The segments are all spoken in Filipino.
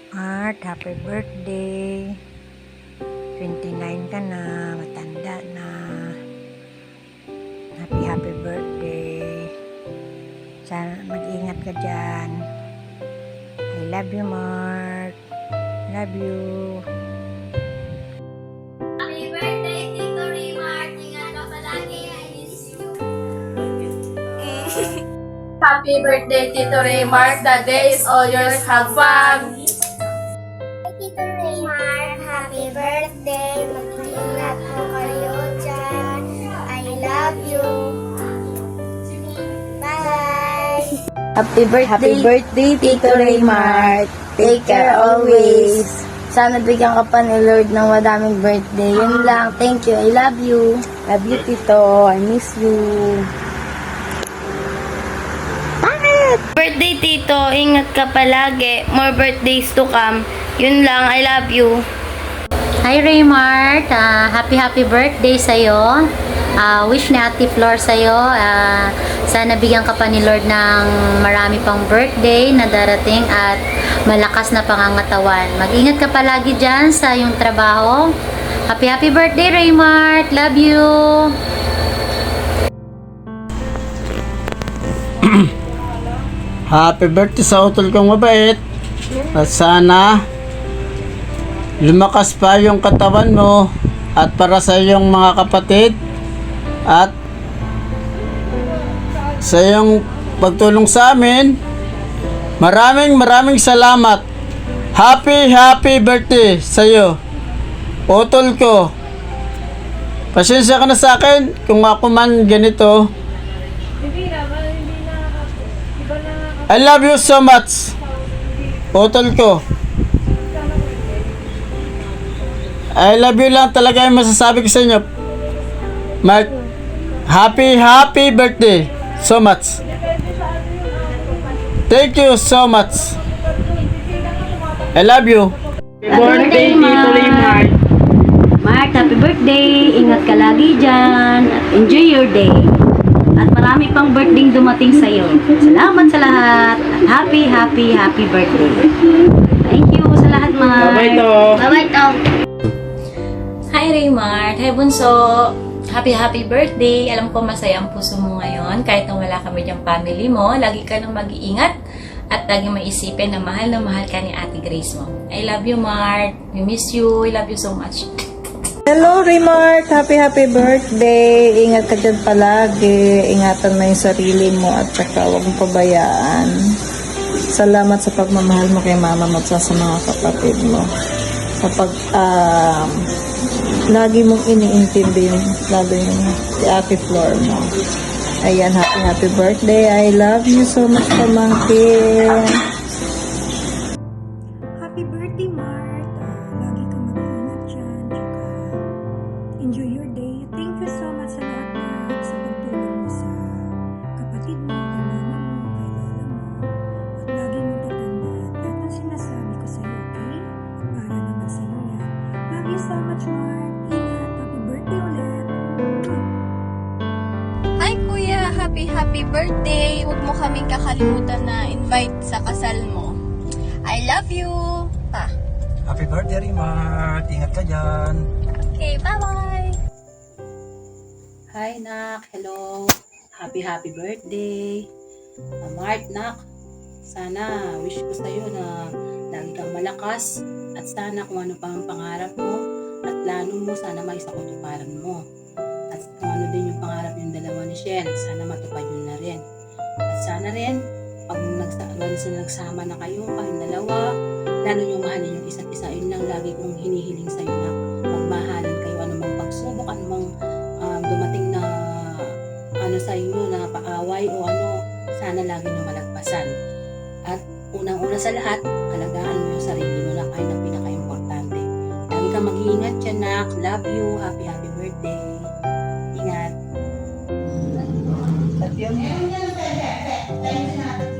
Art, happy birthday. 29 ka na, matanda na. Happy birthday. Sana mag-ingat ka dyan. I love you, Mark. Love you. Happy birthday, Tito Raymart! Ingat ka palagi, I miss you. Happy birthday, Tito Raymart! The day is all yours. Have fun! Tito Raymart, happy birthday! Mag-ingat po kayo dyan. I love you. Bye! Happy birthday, Tito Raymart. Take care always. Sana bigyan ka pa ni Lord ng madaming birthday. Yun lang. Thank you. I love you. Love you, Tito. I miss you. Birthday, Tito. Ingat ka palagi. More birthdays to come. Yun lang. I love you. Hi Raymart, happy birthday sa'yo. Wish ni Ate Flor sa'yo. Sana bigyan ka pa ni Lord ng marami pang birthday na darating at malakas na pangangatawan. Mag-ingat ka palagi dyan sa iyong trabaho. Happy birthday Raymart. Love you. Happy birthday sa utol kong mabait. At sana lumakas pa yung katawan mo at para sa iyong mga kapatid at sa iyong pagtulong sa amin. Maraming salamat. Happy birthday sa iyo, utol ko. Pasensya ka na sa akin kung ako man ganito. I love you so much, utol ko. I love you lang talaga yung masasabi ko sa inyo. Mark, happy birthday so much. Thank you so much. I love you. Happy birthday, Tito Raymart. Mark, happy birthday. Ingat ka lagi dyan. At enjoy your day. At marami pang birthday dumating sa'yo. Salamat sa lahat. At happy birthday. Thank you sa lahat, Mark. Bye-bye, Tom. Hi Raymart! Hi Bunso! Happy birthday! Alam ko masaya ang puso mo ngayon kahit na wala kami diyang family mo. Lagi ka nang mag-iingat at lagi maisipin na mahal ka ni Ate Grace mo. I love you, Mark! We miss you! I love you so much! Hello, Remark! Happy birthday! Ingat ka dyan palagi. Ingatan mo yung sarili mo at saka huwag mong pabayaan. Salamat sa pagmamahal mo kay mama mo at sa mga kapatid mo. Kapag lagi mong iniintindi yung lalo yung si Ate Flor mo. Ayan, happy birthday. I love you so much, pamangkin. Happy birthday, Mark. Lagi kang mag-iingat dyan. Tsaka enjoy your day. Thank you so much sa lahat na sa pagtulong mo sa kapatid mo, kay mama mo, kay lola mo. At lagi mong tatandaan lahat ng sinasabi ko sa'yo, okay? Para naman sa'yo yan. Love you so much, Mark. Ingat. Happy birthday ulit. Hi Kuya! Happy birthday! Huwag mo kaming kakalimutan na invite sa kasal mo. I love you! Happy birthday, Rimart. Ingat ka dyan. Okay, bye-bye! Hi, Nak. Hello. Happy birthday. Mark, Nak. Sana, wish ko sa'yo na lagi kang malakas at sana kung ano pa ang pangarap mo at plano mo, sana may sa kutuparan mo. At kung ano din yung pangarap yung dalawa ni Shen, sana matupad yun na rin. At sana rin, pag nagsama na kayo, kayong dalawa, lalo yung mahalin yung isa't isa. Yun lang lagi kong hinihiling sa'yo na magmahalan kayo, anumang pagsubok, anumang dumating na ano sa inyo na paaway o ano, sana lagi nyo malagpasan. At unang-una sa lahat, alagaan mo yung sarili mo na kayo na pinaka-importante. Lagi kang mag-iingat dyan, Nak. Love you. Happy birthday. Ingat.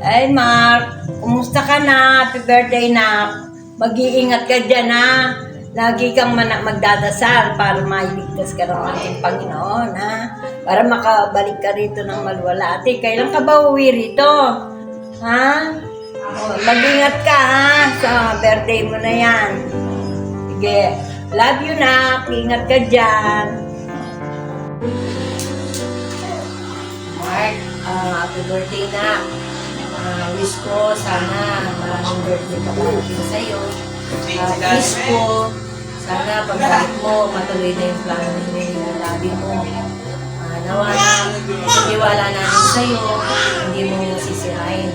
Ay, Mark. Kumusta ka na? Happy birthday, Nak. Mag-iingat ka dyan, ha? Lagi kang magdadasal para mailigtas ka ng ating Panginoon, ha? Para makabalik ka rito ng malwala. Ate, kailan ka ba uwi rito? Ha? Mag-ingat ka ha, sa birthday mo na yan. Sige, love you na, ingat ka dyan. Mark, happy birthday na. Wish ko sana maraming birthday ka parating sa'yo. Wish ko sana pagbalik mo, matuloy na yung plano ng labi mo. Nawa na, pagkiwala namin sa'yo, hindi mo sisirain.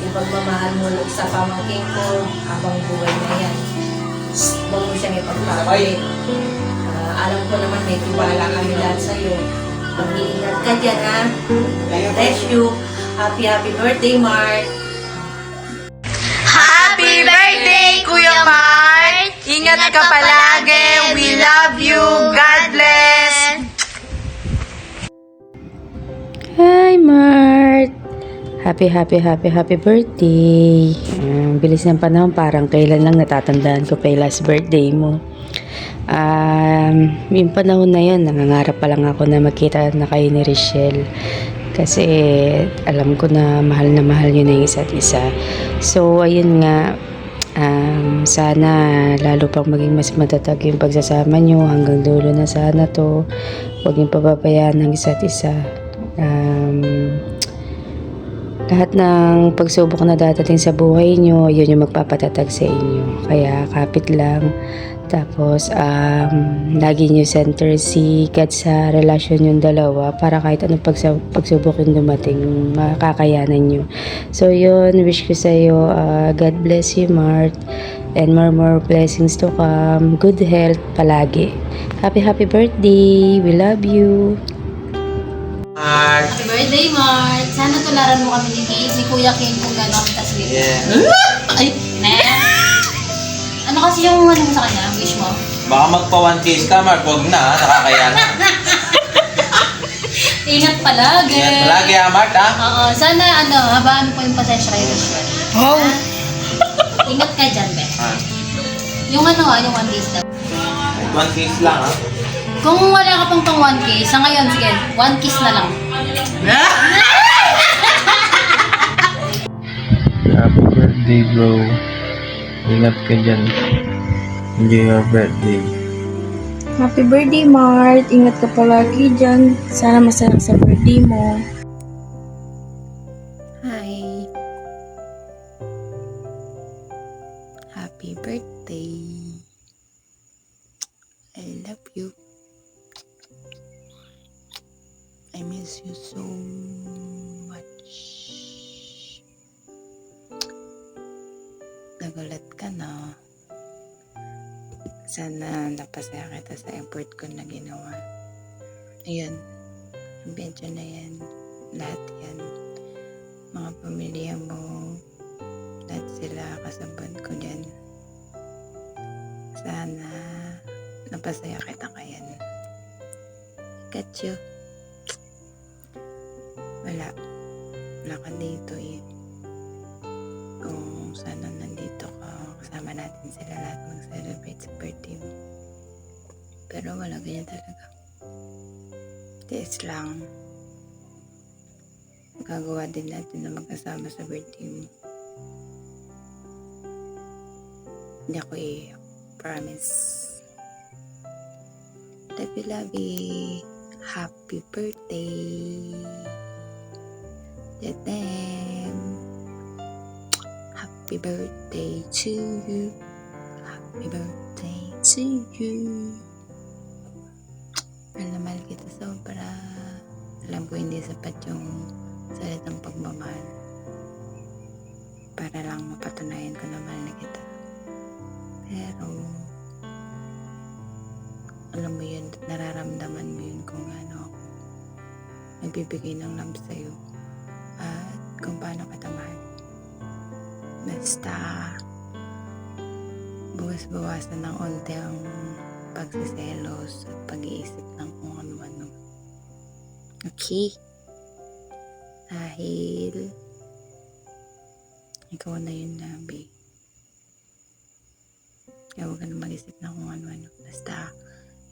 Yung pagmamahal mo sa pamangkin ko, habang buhay na yan. Huwag mo siyang ipagpapalik. Alam ko naman may tiwala kami lahat sa'yo. Mag-iingat ka dyan ha. God bless you. Happy birthday, Mark. Happy birthday, Kuya Mart! Ingat ka palagi. We love you. God bless. Hi, Mart! Happy birthday! Bilis ng panahon, parang kailan lang natatandaan ko pa yung last birthday mo. Yung panahon na yun, nangangarap pa lang ako na magkita na kayo ni Richelle. Kasi alam ko na mahal yun na yung isa't isa. So, ayun nga, sana lalo pang maging mas matatag yung pagsasama nyo hanggang dulo na sana to. Huwag yung pababayaan ng isa't isa. Lahat ng pagsubok na dadating sa buhay nyo, yun yung magpapatatag sa inyo. Kaya kapit lang. Tapos, lagi nyo center si God sa relasyon yung dalawa para kahit anong pagsubok yung dumating, makakayanan nyo. So, yun, wish ko sa'yo, God bless you, Mart. And more blessings to come. Good health palagi. Happy birthday. We love you. Happy birthday, Mart! Sana tularan mo kami ni Kate, ni Kuya King kung gano'n kami taswira. Yeah. Ay, ano kasi yung ano mo sa kanya, wish mo? Baka magpa 1 case ka, Mark. Huwag na, nakakaya na. Ingat palagi. Ingat palagi ha, Mark, ha? Oo, sana habaan po yung pasensya kayo, Richelle. Oh. Ingat ka dyan, Be. Yung yung 1 case daw. 1 case lang, ha? Kung wala ka pang 1 case, sa ngayon, sige, 1 kiss na lang. Happy birthday, bro. Ingat ka dyan. Enjoy your birthday. Happy birthday, Mart. Ingat ka palagi dyan. Sana masaya sa birthday mo. Hi. Happy birthday. I love you. I miss you so much. Nagulat ka na. Sana napasaya kita sa effort ko na ginawa. Ayun. Yung medyo na yan. Lahat yan. Mga pamilya mo. Lahat sila kasabot ko dyan. Sana napasaya kita kayan. Got you. Wala ka dito eh. Kung sana nandito ka, kasama natin sila lahat mag-celebrate sa birthday mo. Pero wala, ganyan talaga. Tiis lang. Gagawa din natin na magkasama sa birthday mo. Hindi ako promise. Love you. Happy birthday. Dedem. Happy birthday to you. Happy birthday to you. Mahal na mahal kita sobra. Alam ko hindi sapat yung salitang pagmamahal para lang mapatunayan ko na mahal na kita. Pero alam mo yun, nararamdaman mo yun kung ano ako nagbibigay ng love sa'yo at kung paano kita mahal. Basta bawas-bawasan ng onte ang pagsiselos at pag-iisip ng kung ano-ano. Okay? Dahil ikaw na yun, Nabi. Kaya huwag ka na mag-isip ng kung ano-ano. Basta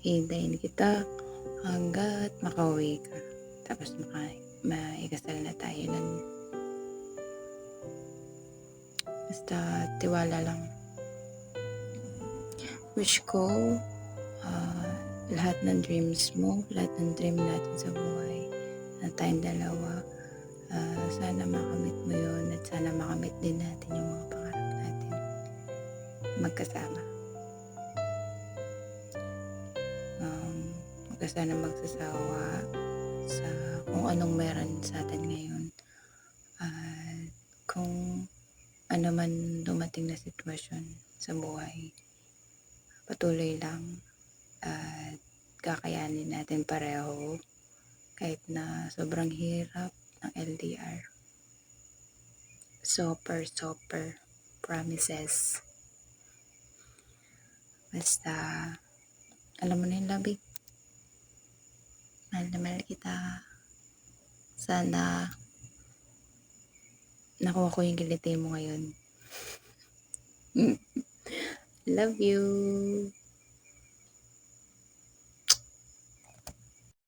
hintayin kita hanggat makauwi ka. Tapos maikasal na tayo nun. Basta tiwala lang. Wish ko lahat ng dreams mo, lahat ng dream natin sa buhay, na tayong dalawa, sana makamit mo yun at sana makamit din natin yung mga pangarap natin magkasama. Huwag ka sana magsasawa sa kung anong meron sa atin ngayon. At kung ano man dumating na sitwasyon sa buhay, patuloy lang at kakayanin natin pareho kahit na sobrang hirap ng LDR. Super promises. Basta alam mo na yung labig. Mahal na mahal kita. Sana nakuha ko yung kiliti mo ngayon. Love you.